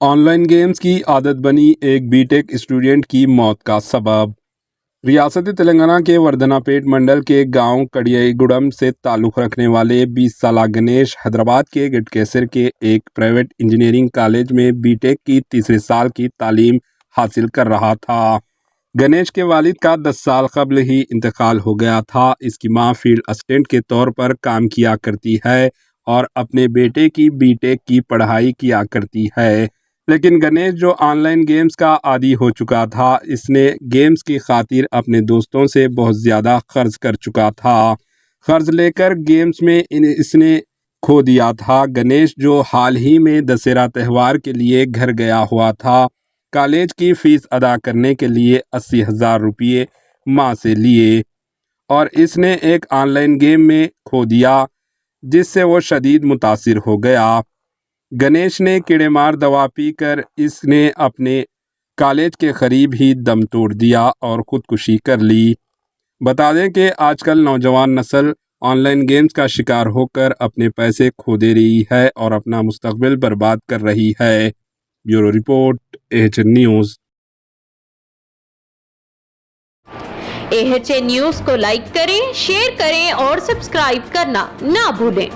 On line games کی عادت بنی ایک بی ٹیک اسٹوڈنٹ کی موت کا سبب۔ ریاست تلنگانہ کے وردھنا پیٹ منڈل کے گاؤں کڑیائی گوڑم سے تعلق رکھنے والے 20 سالہ گنیش حیدرآباد کے گٹکیسر کے ایک پرائیویٹ انجینئرنگ کالج میں بی ٹیک کی تیسرے سال کی تعلیم حاصل کر رہا تھا۔ گنیش کے والد کا 10 سال قبل ہی انتقال ہو گیا تھا۔ اس کی ماں فیلڈ اسسٹنٹ کے طور پر کام کیا کرتی ہے اور اپنے بیٹے کی بی ٹیک کی پڑھائی کیا کرتی ہے، لیکن گنیش جو آن لائن گیمز کا عادی ہو چکا تھا، اس نے گیمز کی خاطر اپنے دوستوں سے بہت زیادہ قرض کر چکا تھا۔ قرض لے کر گیمز میں اس نے کھو دیا تھا۔ گنیش جو حال ہی میں دسہرہ تہوار کے لیے گھر گیا ہوا تھا، کالج کی فیس ادا کرنے کے لیے 80,000 روپے ماں سے لیے اور اس نے ایک آن لائن گیم میں کھو دیا، جس سے وہ شدید متاثر ہو گیا۔ گنیش نے کیڑے مار دوا پی کر اس نے اپنے کالج کے قریب ہی دم توڑ دیا اور خودکشی کر لی۔ بتا دیں کہ آج کل نوجوان نسل آن لائن گیمز کا شکار ہو کر اپنے پیسے کھو دے رہی ہے اور اپنا مستقبل برباد کر رہی ہے۔ Bureau report AHN news. AHN news کو لائک کریں، شیئر کریں اور سبسکرائب کرنا نہ بھولیں۔